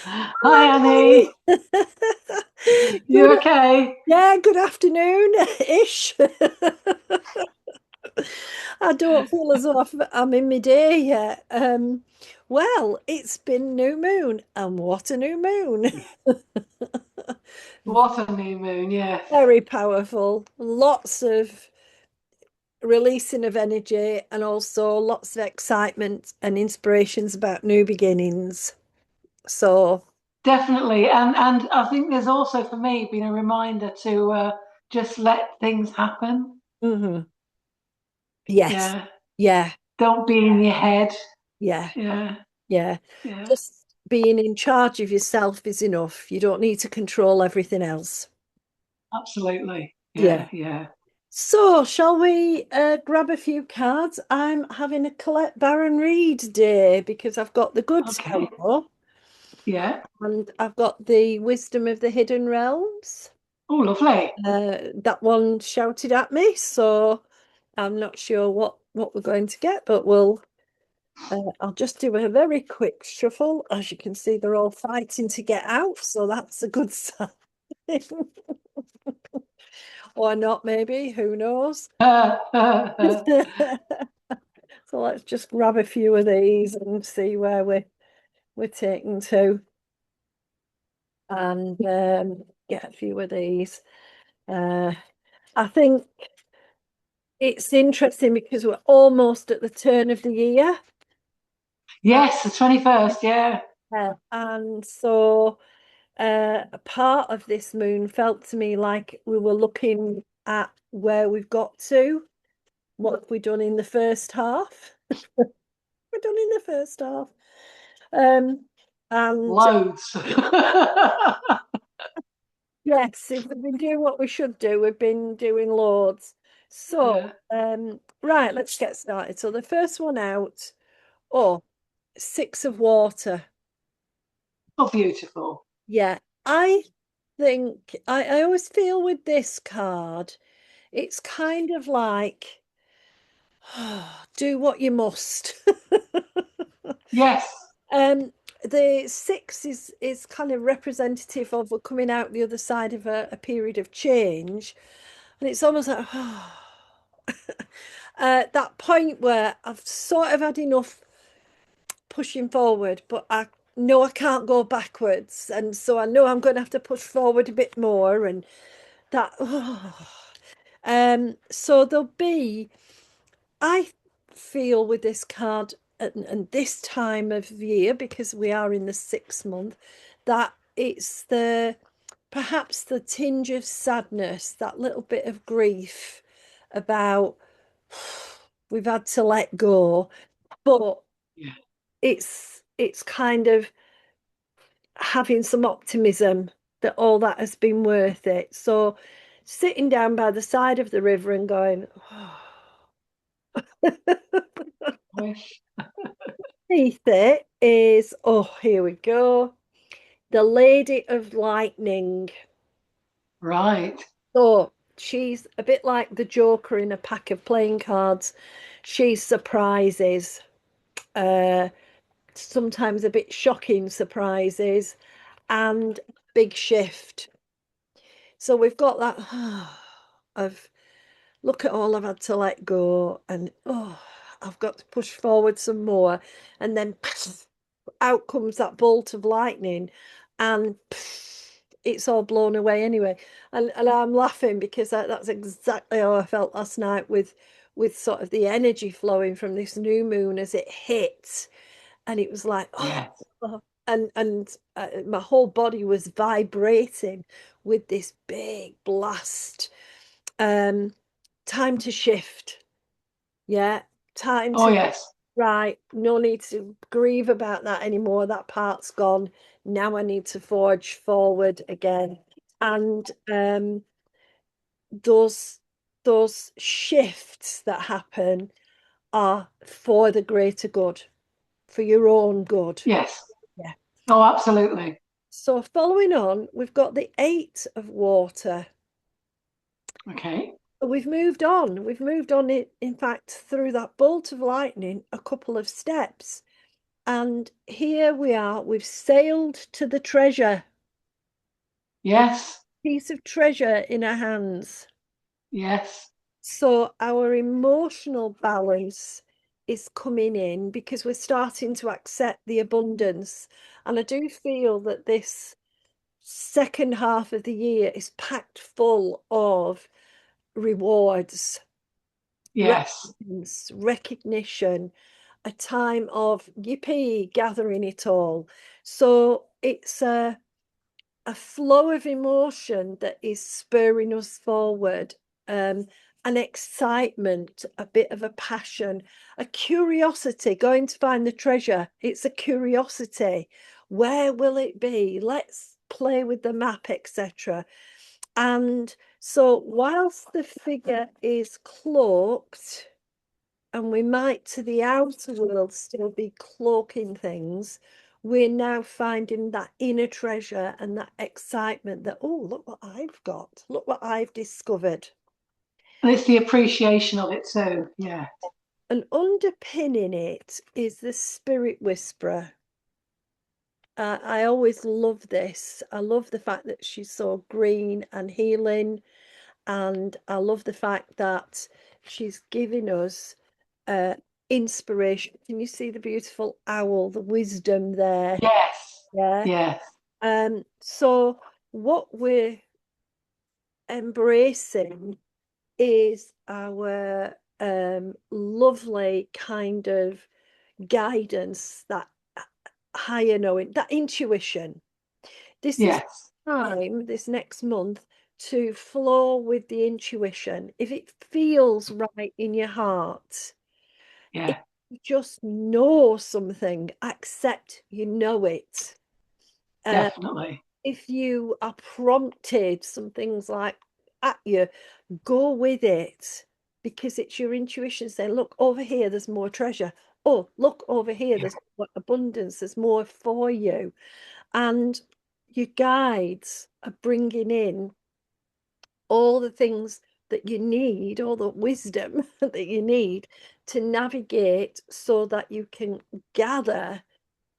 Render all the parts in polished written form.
Hi, Annie. Hi. You Good, okay? yeah, good afternoon-ish. I don't feel as though I'm in my day yet. Well, it's been new moon, and what a new moon. What a new moon, yes. Very powerful. Lots of releasing of energy and also lots of excitement and inspirations about new beginnings. So, Definitely. And I think there's also for me been a reminder to just let things happen. mhm. Yes. Yeah. Yeah. Don't be in your head. Yeah. Yeah. Yeah. Yeah. Just being in charge of yourself is enough. You don't need to control everything else. Absolutely. Yeah. Yeah. Yeah. So, shall we grab a few cards? I'm having a Colette Baron Reed day because I've got the Goods Okay. Tarot Yeah. and I've got the Wisdom of the Hidden Realms. Oh, lovely. That one shouted at me, so I'm not sure what we're going to get, but I'll just do a very quick shuffle. As you can see, they're all fighting to get out, so that's a good sign. Or not, maybe, who knows? So let's just grab a few of these and see where we're taking to, and get a few of these. Uh, I think it's interesting because we're almost at the turn of the year. Yes, the 21st. Yeah. And so a part of this moon felt to me like we were looking at where we've got to, what have we done in the first half? We're done in the first half. Um, and Loads. yes, if we've been doing what we should do, we've been doing loads. So, Yeah. right, let's get started. So the first one out, oh, six of water. Oh, beautiful. Yeah, I think I always feel with this card, it's kind of like do what you must. Yes. Um, the six is kind of representative of we're coming out the other side of a period of change, and it's almost like that point where I've sort of had enough pushing forward, but I know I can't go backwards, and so I know I'm going to have to push forward a bit more, and that. So there'll be, I feel with this card and this time of year, because we are in the 6th month, that it's the perhaps the tinge of sadness, that little bit of grief about we've had to let go, but Yeah. it's kind of having some optimism that all that has been worth it. So sitting down by the side of the river and going, oh. Wish. Beneath it is, oh, here we go. The Lady of Lightning. Right. So she's a bit like the Joker in a pack of playing cards. She surprises, uh, sometimes a bit shocking surprises, and big shift. So we've got that of look at all I've had to let go, and oh, I've got to push forward some more, and then out comes that bolt of lightning, and it's all blown away anyway. And I'm laughing because that's exactly how I felt last night with sort of the energy flowing from this new moon as it hit, and it was like Yes. oh, and my whole body was vibrating with this big blast. Um, time to shift. Yeah, time Oh, to yes. right. No need to grieve about that anymore. That part's gone. Now I need to forge forward again. And those those shifts that happen are for the greater good, for your own good. Yes. Yeah. Oh, absolutely. So following on, we've got the eight of water. Okay. We've moved on. We've moved on, in fact, through that bolt of lightning a couple of steps. And here we are, we've sailed to the treasure, a Yes. piece of treasure in our hands. Yes. So our emotional balance is coming in because we're starting to accept the abundance. And I do feel that this second half of the year is packed full of rewards, Yes. recognition, a time of yippee, gathering it all. So it's a flow of emotion that is spurring us forward, an excitement, a bit of a passion, a curiosity, going to find the treasure. It's a curiosity. Where will it be? Let's play with the map, etc. And so, whilst the figure is cloaked, and we might to the outer world still be cloaking things, we're now finding that inner treasure and that excitement that, oh, look what I've got, look what I've discovered. And it's the appreciation of it too. Yeah. And underpinning it is the spirit whisperer. I always love this. I love the fact that she's so green and healing. And I love the fact that she's giving us uh, inspiration. Can you see the beautiful owl, the wisdom there? Yes. Yeah. Yes. So what we're embracing is our lovely kind of guidance, that higher knowing, that intuition. This is Yes. time, this next month, to flow with the intuition. If it feels right in your heart, if Yeah. you just know something, accept you know it. Uh, Definitely. if you are prompted, some things like at you, go with it because it's your intuition saying, look, over here, there's more treasure. Oh, look over here, Yeah. there's more abundance, there's more for you. And your guides are bringing in all the things that you need, all the wisdom that you need to navigate so that you can gather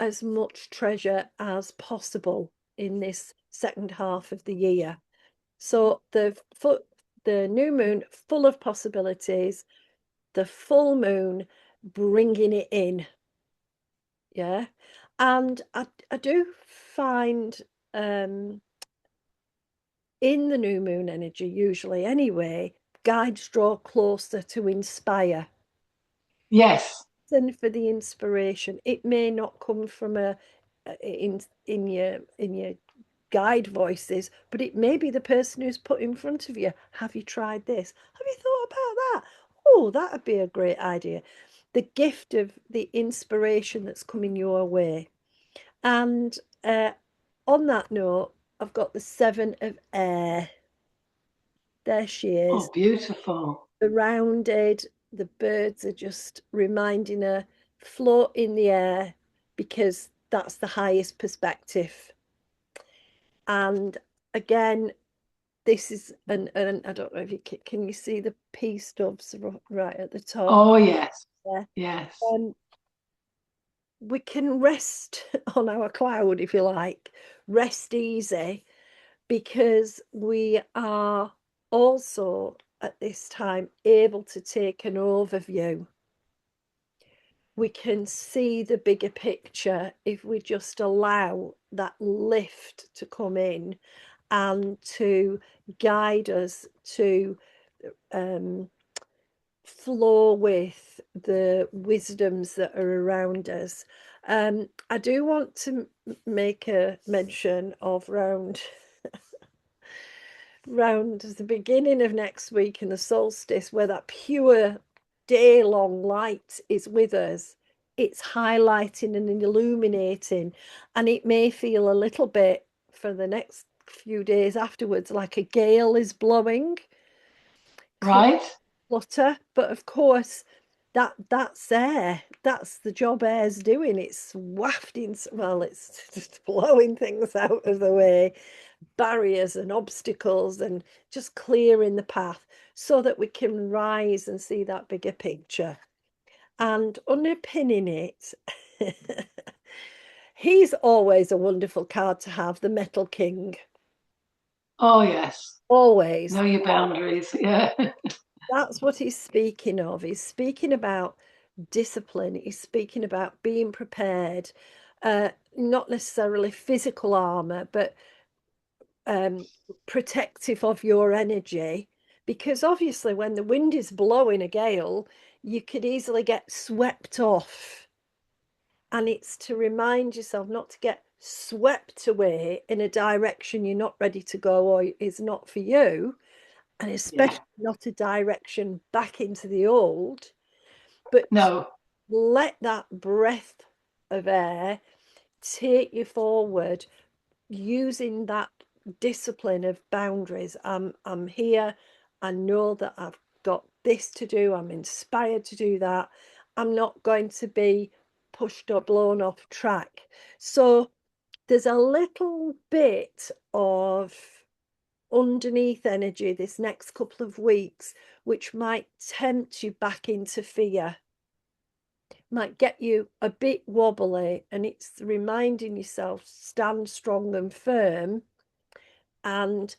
as much treasure as possible in this second half of the year. So the new moon full of possibilities, the full moon bringing it in. Yeah. And I do find in the new moon energy, usually anyway, guides draw closer to inspire. Yes. And for the inspiration, it may not come from in your guide voices, but it may be the person who's put in front of you. Have you tried this? Have you thought about that? Oh, that would be a great idea. The gift of the inspiration that's coming your way. And on that note, I've got the seven of air. There she is, Oh, beautiful. surrounded. The birds are just reminding her, float in the air because that's the highest perspective. And again, this is and I don't know if you can you see the peace doves right at the top Oh, yes. there. Yes. We can rest on our cloud, if you like, rest easy because we are also at this time able to take an overview. We can see the bigger picture if we just allow that lift to come in and to guide us to flow with the wisdoms that are around us. I do want to make a mention of round the beginning of next week in the solstice, where that pure day-long light is with us. It's highlighting and illuminating, and it may feel a little bit for the next few days afterwards like a gale is blowing, Right? clutter, but of course that's air. That's the job air's doing. It's wafting, well, it's just blowing things out of the way, barriers and obstacles, and just clearing the path so that we can rise and see that bigger picture. And underpinning it He's always a wonderful card to have, the Metal King. Oh yes. Always. Know your boundaries. Yeah. That's what he's speaking of. He's speaking about discipline. He's speaking about being prepared, not necessarily physical armor, but um, protective of your energy. Because obviously, when the wind is blowing a gale, you could easily get swept off. And it's to remind yourself not to get swept away in a direction you're not ready to go or is not for you, and Yeah. especially not a direction back into the old, but No. let that breath of air take you forward using that discipline of boundaries. I'm here. I know that I've got this to do. I'm inspired to do that. I'm not going to be pushed or blown off track. So there's a little bit of underneath energy this next couple of weeks, which might tempt you back into fear, might get you a bit wobbly, and it's reminding yourself stand strong and firm, and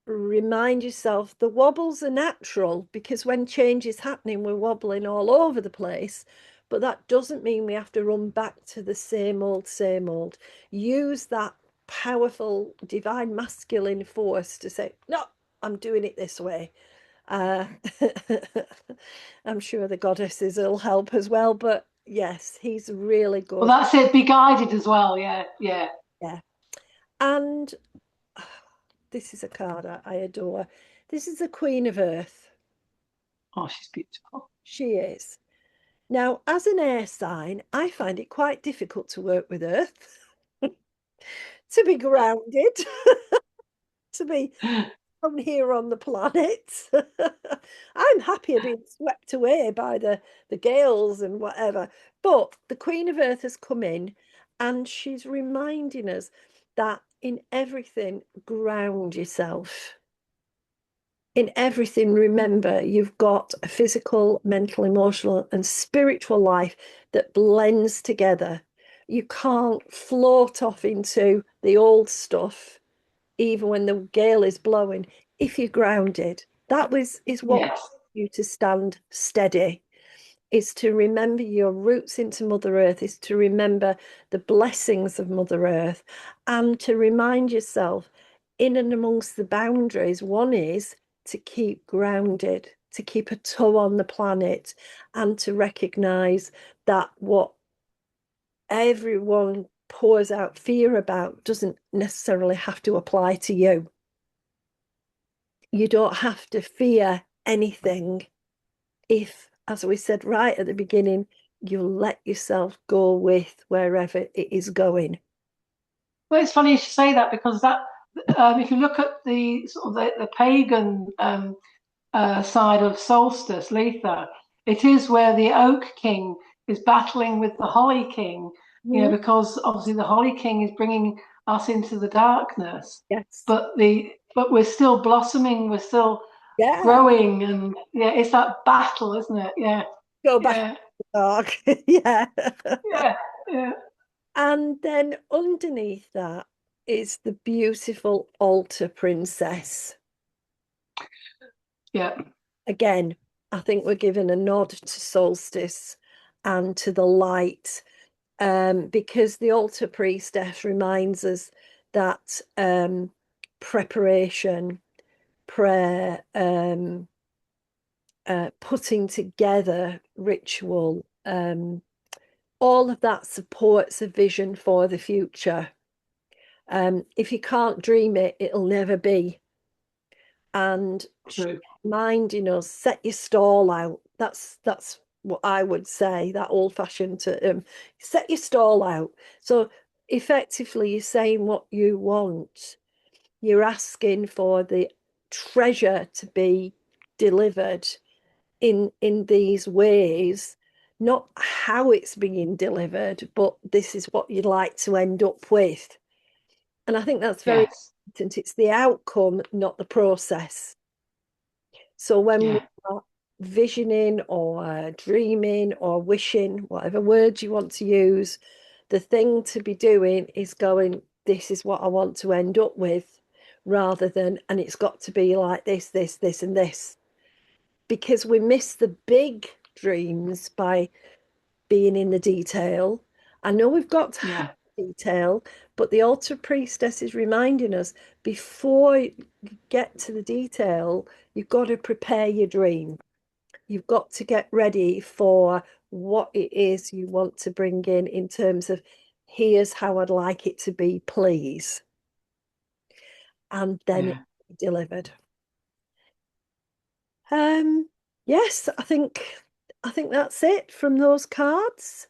remind yourself the wobbles are natural, because when change is happening we're wobbling all over the place, but that doesn't mean we have to run back to the same old. Use that powerful divine masculine force to say, no, I'm doing it this way. uh I'm sure the goddesses will help as well, but yes, he's really Well, good. that's it. Be guided as well. Yeah. Yeah. Yeah. And this is a card I adore. This is the Queen of Earth. Oh, she's beautiful. She is. Now, as an air sign, I find it quite difficult to work with Earth, to be grounded, to be from here on the planet. I'm happier being swept away by the gales and whatever. But the Queen of Earth has come in, and she's reminding us that in everything, ground yourself. In everything, remember you've got a physical, mental, emotional, and spiritual life that blends together. You can't float off into the old stuff, even when the gale is blowing, if you're grounded. That was is what Yes. you to stand steady, is to remember your roots into Mother Earth, is to remember the blessings of Mother Earth, and to remind yourself in and amongst the boundaries. One is to keep grounded, to keep a toe on the planet, and to recognize that what everyone pours out fear about doesn't necessarily have to apply to you. You don't have to fear anything if, as we said right at the beginning, you let yourself go with wherever it is going. Well, it's funny you should say that because that, if you look at the sort of the pagan side of solstice, Letha, it is where the Oak King is battling with the Holly King, Mhm. because obviously the Holly King is bringing us into the darkness, Yes. but we're still blossoming, we're still Yeah. growing, and yeah, it's that battle, isn't it? Yeah, Go back to yeah, the dark. Yeah. yeah, yeah, And then underneath that is the beautiful altar princess. yeah. Again, I think we're giving a nod to solstice and to the light, because the altar priestess reminds us that preparation, prayer, putting together ritual, all of that supports a vision for the future. If you can't dream it, it'll never be. And True. reminding us, set your stall out. That's what I would say, that old fashioned to set your stall out. So effectively you're saying what you want. You're asking for the treasure to be delivered in these ways, not how it's being delivered, but this is what you'd like to end up with. And I think that's very Yes. important. It's the outcome, not the process. So when we Yeah. are visioning or dreaming or wishing, whatever words you want to use, the thing to be doing is going, this is what I want to end up with, rather than, and it's got to be like this, and this. Because we miss the big dreams by being in the detail. I know we've got to have Yeah, detail, but the altar priestess is reminding us before you get to the detail, you've got to prepare your dream. You've got to get ready for what it is you want to bring in terms of here's how I'd like it to be, please. And then yeah. it's delivered. Um, yes, I think that's it from those cards.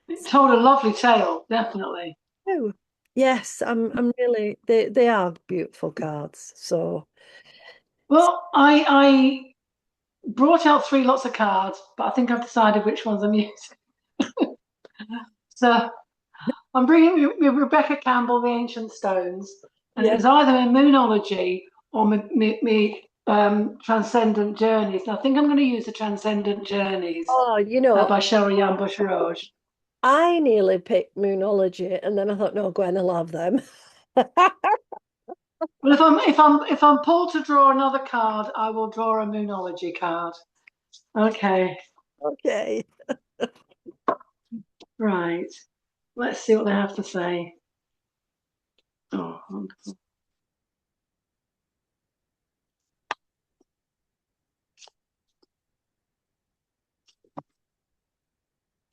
It told a lovely tale, definitely. Oh, yes, I'm really they are beautiful cards. So Well, I brought out three lots of cards, but I think I've decided which ones I'm using. So I'm bringing Rebecca Campbell, The Ancient Stones, and it yeah. was either my Moonology or my Transcendent Journeys. And I think I'm going to use the Transcendent Journeys Oh, by Cheryl Yambush Rose. I nearly picked Moonology, and then I thought, no, Gwen, I love them. Well, if I'm pulled to draw another card, I will draw a Moonology card. Okay, Okay. right. Let's see what they have to say. Oh, wonderful.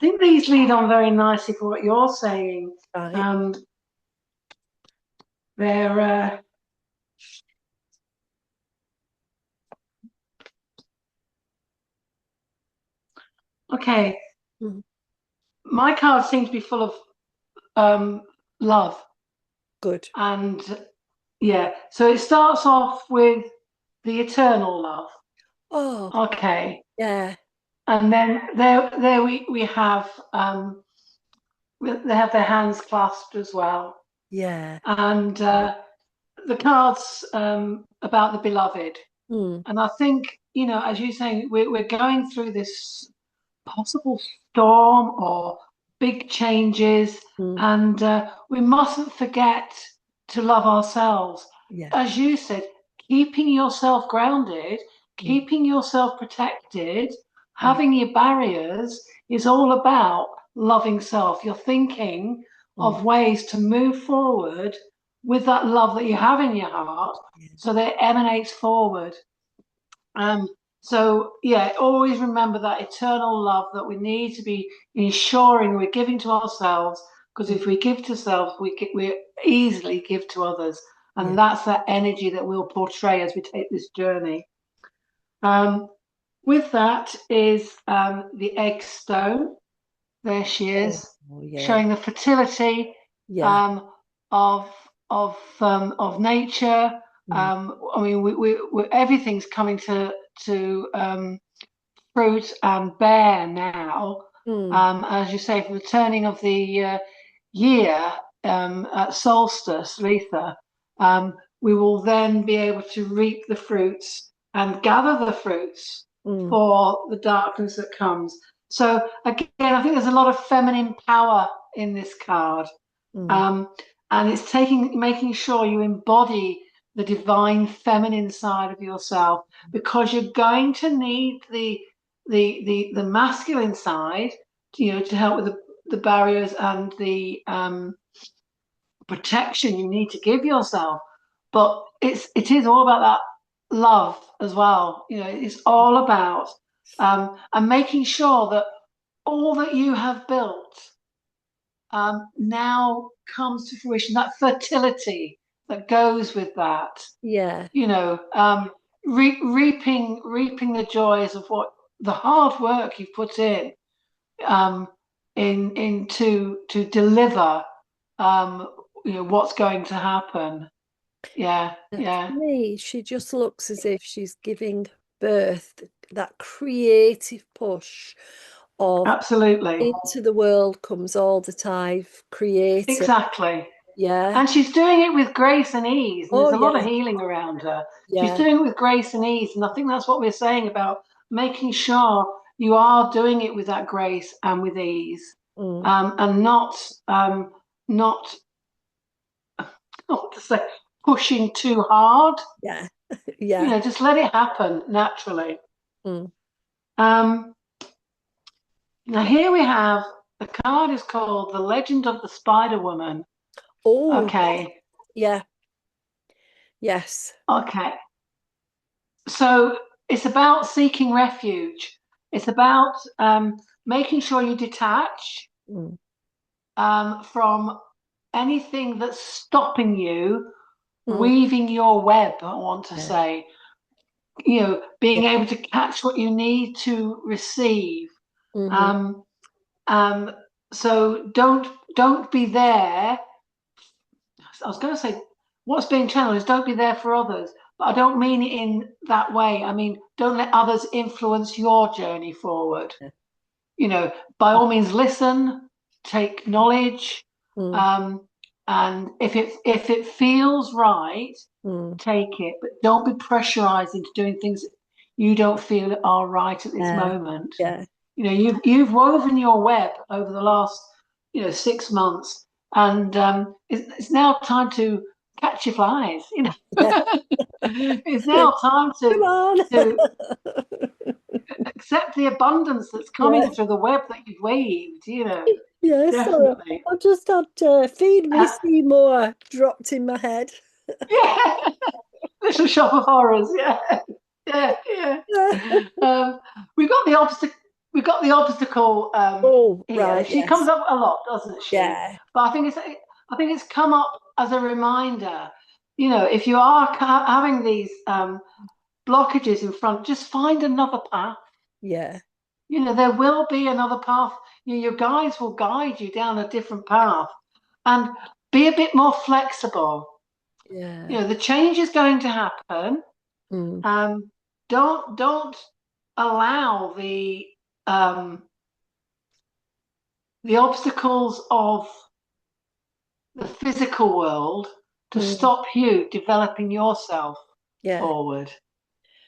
I think these lead on very nicely for what you're saying. Right. Um, they're okay. Mm, My cards seem to be full of love, good. and yeah. So it starts off with the eternal love. Oh, Okay, yeah, and then there we have they have their hands clasped as well, yeah. and the cards about the beloved. Mm, And I think, as you're saying, we're going through this possible storm or big changes, mm, and we mustn't forget to love ourselves. yeah. As you said, keeping yourself grounded, Mm, keeping yourself protected, yeah. having your barriers is all about loving self. You're thinking Mm, of ways to move forward with that love that you have in your heart yeah. so that it emanates forward. Um, so yeah, always remember that eternal love that we need to be ensuring we're giving to ourselves. Because Mm, if we give to self, we easily give to others, yeah. and that's that energy that we'll portray as we take this journey. Um, with that is the egg stone. There she Oh, is, yeah. showing the fertility Yeah. um, of of nature. Mm, I mean, everything's coming to fruit and bear now. mm, As you say, for the turning of the year at solstice, Letha, we will then be able to reap the fruits and gather the fruits mm, for the darkness that comes. So again, I think there's a lot of feminine power in this card, mm, um, and it's making sure you embody the divine feminine side of yourself because you're going to need the masculine side, to help with the barriers and the protection you need to give yourself. But it is all about that love as well. It's all about and making sure that all that you have built now comes to fruition. That fertility that goes with that, yeah. reaping the joys of what the hard work you've put um, in to deliver what's going to happen. Yeah, For yeah, me, she just looks as if she's giving birth, that creative push of absolutely, into the world comes all the time, creative. exactly. Yeah. And she's doing it with grace and ease, and Oh, there's a lot of yeah. healing around her. She's Yeah. doing it with grace and ease, and I think that's what we're saying about making sure you are doing it with that grace and with ease, mm, and not not to say pushing too hard. yeah, yeah. Just let it happen naturally. Mm. Um, Now here we have the card is called The Legend of the Spider Woman. Oh, Okay, yeah, yes. okay. So it's about seeking refuge. It's about making sure you detach Mm, from anything that's stopping you mm, weaving your web, I want to yeah, say. yeah. Being able to catch what you need to receive. Hmm. Um, um, so don't be there. I was going to say what's being channeled is don't be there for others, but I don't mean it in that way. I mean, don't let others influence your journey forward. Yeah. By all means, listen, take knowledge, Mm, um, and if it feels right, mm, take it, but don't be pressurized into doing things that you don't feel are right at this yeah, moment. yeah, You've woven your web over the last 6 months, and it's now time to catch your flies. yeah. It's now time Come on. to accept the abundance that's coming Yeah, through the web that you've weaved. yeah. Sorry, Definitely. I just had Feed Me Uh, Seymour dropped in my head. yeah, little shop of horrors. Yeah, yeah, yeah. Yeah. Um, we got the obstacle. We got the obstacle Oh, here. right, She comes yes. up a lot, doesn't she? Yeah, But I think it's come up as a reminder. If you are having these blockages in front, just find another path. yeah, There will be another path. Your guides will guide you down a different path, and be a bit more flexible. yeah. The change is going to happen. Mm, Um, don't allow um, the obstacles of the physical world to mm, stop you developing yourself yeah. forward.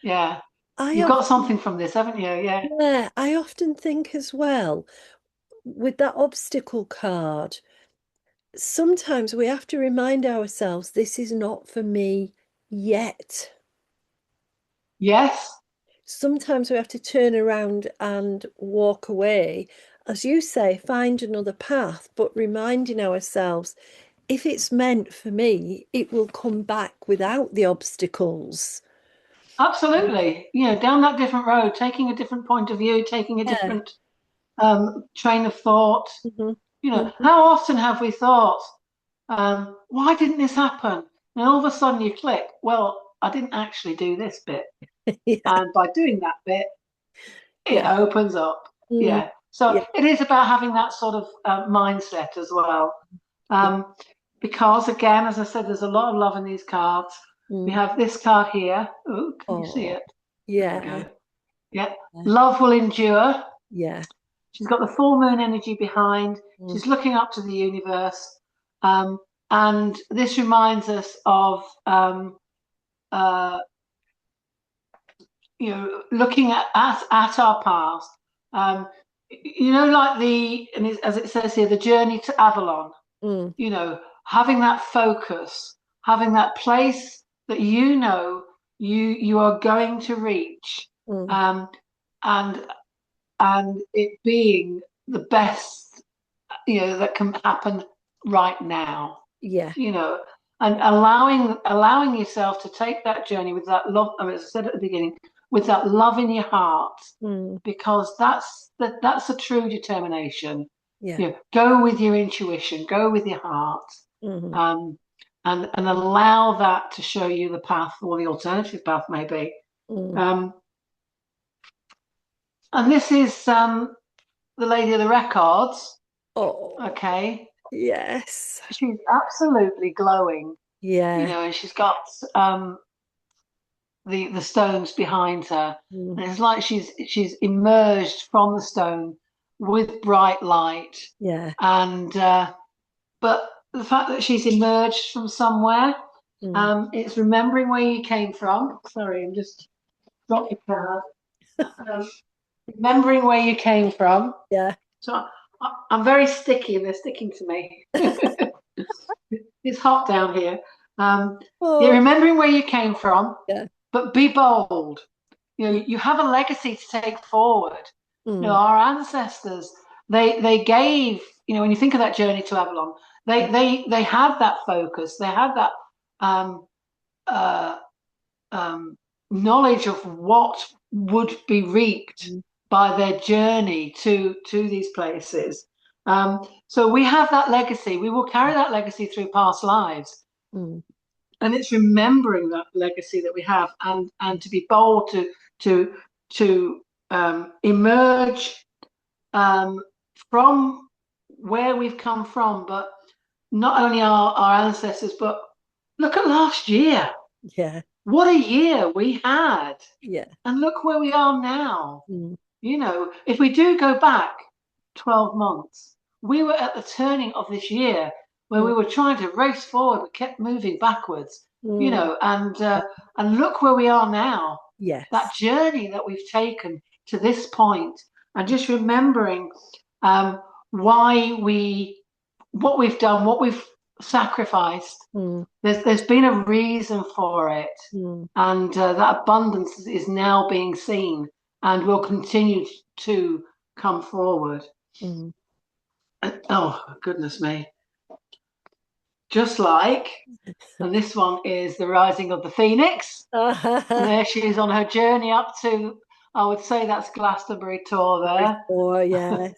Yeah, I you've got often, something from this, haven't you? Yeah. yeah, I often think as well with that obstacle card, sometimes we have to remind ourselves this is not for me yet. Yes, Sometimes we have to turn around and walk away. As you say, find another path, but reminding ourselves if it's meant for me, it will come back without the obstacles. absolutely. Down that different road, taking a different point of view, taking a Yeah. different train of thought. Hmm. Hmm. How often have we thought, why didn't this happen? And all of a sudden you click, well, I didn't actually do this bit. Yeah. And by doing that bit, it Yeah. opens up. Mm, Yeah. So yeah. it is about having that sort of mindset as well. Yeah. Um, because again, as I said, there's a lot of love in these cards. We Mm. have this card here. Oh, can you see Oh, it? There we yeah. go. Yeah. Love will endure. Yeah. She's got the full moon energy behind. Mm. She's looking up to the universe. Um, and this reminds us of, uh, looking at our past. Um, like and as it says here, the journey to Avalon, Mm. having that focus, having that place that you are going to reach, Mm. um, and and it being the best that can happen right now, Yeah. you know and allowing yourself to take that journey with that love. I mean, as I said at the beginning, with that love in your heart, Mm. because that's a true determination. Yeah. Go with your intuition, go with your heart, Hmm. um, and allow that to show you the path, or the alternative path maybe. Mm. um, and this is the Lady of the Records. Oh, Okay, yes. she's absolutely glowing, Yeah. and she's got the stones behind her, Mm. and it's like she's emerged from the stone with bright light, Yeah. and but the fact that she's emerged from somewhere, Mm. it's remembering where you came from. Sorry, I'm just dropped your card. Um, remembering where you came from. Yeah. So I'm very sticky and they're sticking to me. It's hot down here. Um, yeah, Oh, remembering where you came from, yeah. but be bold. You have a legacy to take forward. Mm, Our ancestors, they gave, when you think of that journey to Avalon, they had that focus, they had that um, uh, um, knowledge of what would be reaped mm, by their journey to these places. So we have that legacy. We will carry that legacy through past lives, mm, and it's remembering that legacy that we have, and to be bold to to emerge from where we've come from, but not only our ancestors, but look at last year. yeah. What a year we had. Yeah. And look where we are now. Mm, If we do go back 12 months, we were at the turning of this year where mm, we were trying to race forward, but kept moving backwards, mm. and look where we are now. That Yes. journey that we've taken to this point, and just remembering why what we've done, what we've sacrificed. Mm, There's been a reason for it, mm, and that abundance is now being seen and will continue to come forward. mm. Oh, goodness me. Just like, and this one is the rising of the Phoenix. And there she is on her journey up to, I would say that's Glastonbury tour there. Before, yes.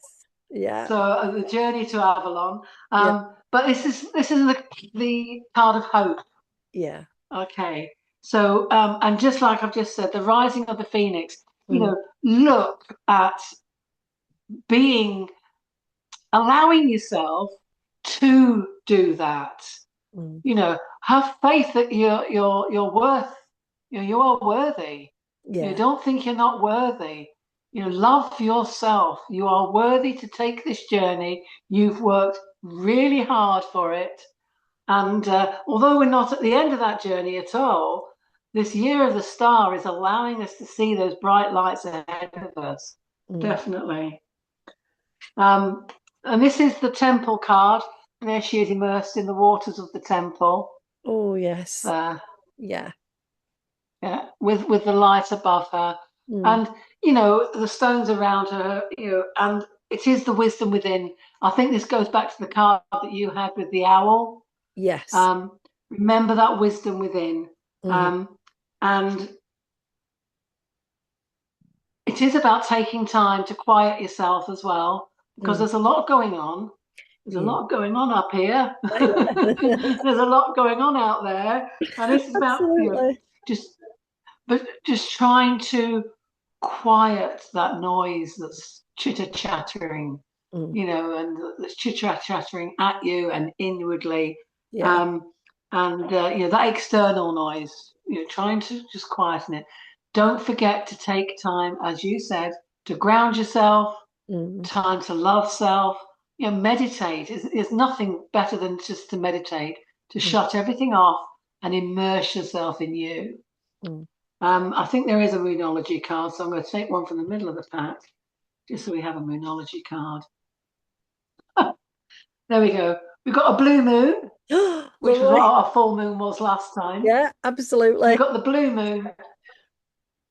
Yeah. So the journey to Avalon. Yeah. But this is the card of hope. Yeah. Okay. So, and just like I've just said, the rising of the Phoenix, Mm, look at being, allowing yourself to do that. mm. Have faith that you're worth, you are worthy. Yeah. Don't think you're not worthy. Love yourself. You are worthy to take this journey. You've worked really hard for it. And although we're not at the end of that journey at all, this year of the star is allowing us to see those bright lights ahead of us. Mm. Definitely. Um, and this is the temple card. And there she is immersed in the waters of the temple. Oh, yes. There, Yeah. yeah, with the light above her, Mm. and the stones around her. And it is the wisdom within. I think this goes back to the card that you had with the owl. Yes. Um, remember that wisdom within. Mm. Um, and it is about taking time to quiet yourself as well, because Mm. there's a lot going on. There's a Yeah. lot going on up here. Yeah. There's a lot going on out there. And this is about, Absolutely. just, but just trying to quiet that noise that's chitter chattering, Mm. and that's chitter chattering at you and inwardly. Yeah. Um, and that external noise, trying to just quieten it. Don't forget to take time, as you said, to ground yourself, Mm. time to love self. Meditate. There's nothing better than just to meditate, to Mm. shut everything off and immerse yourself in you. Mm. I think there is a Moonology card, so I'm going to take one from the middle of the pack, just so we have a Moonology card. There we go. We've got a blue moon, which was what Lovely. our full moon was last time. Yeah, We've absolutely. got the blue moon,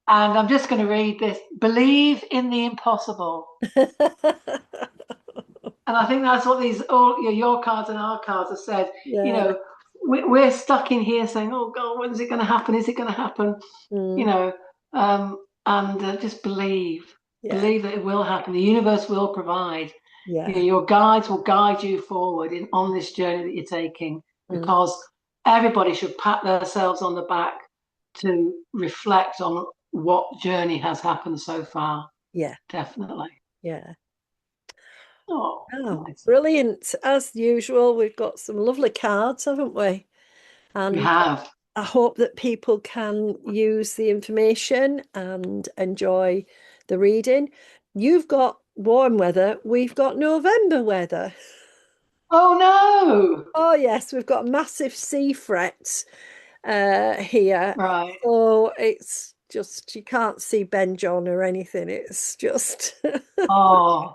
and I'm just going to read this. Believe in the impossible. And I think that's what these all your cards and our cards have said. You Yeah. know, we're stuck in here saying, "Oh God, when's it going to happen? Is it going to happen?" You Mm. know, and just Yeah. believe that it will happen. The universe will provide. Yeah. Your guides will guide you forward on this journey that you're taking, Mm. because everybody should pat themselves on the back to reflect on what journey has happened so far. Yeah. Definitely. Yeah. Oh, Oh, nice. brilliant. As usual, we've got some lovely cards, haven't we? We And have. I hope that people can use the information and enjoy the reading. You've got warm weather, we've got November weather. Oh no! Oh, yes, we've got massive sea frets here. Right. So it's just you can't see Ben John or anything. It's just Oh,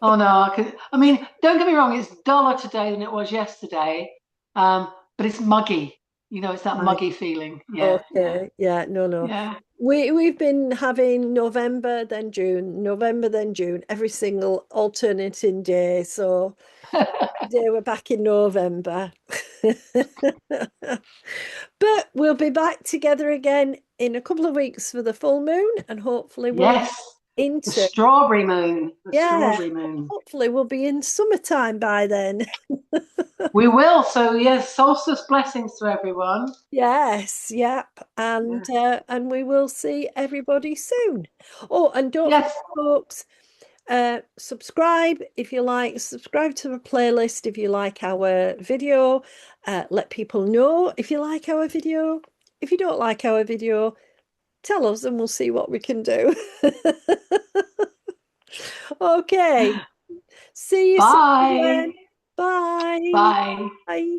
oh no, I mean, don't get me wrong, it's duller today than it was yesterday. But it's muggy. It's that right. muggy feeling. Yeah, yeah, Okay. Yeah, no, no. yeah. We've been having November, then June, November, then June, every single alternating day. So today we're back in November. But we'll be back together again in a couple of weeks for the full moon, and hopefully we'll be Yes, the into, strawberry moon. The yeah, strawberry moon. hopefully we'll be in summertime by then. We will. So yes, solstice blessings to everyone. Yes, yep. Yeah. And we will see everybody soon. Oh, and don't forget, Yes, folks, subscribe if you like, subscribe to the playlist if you like our video. Let people know if you like our video. If you don't like our video, tell us and we'll see what we can do. Okay. See you soon bye. then. Bye. Bye. Bye.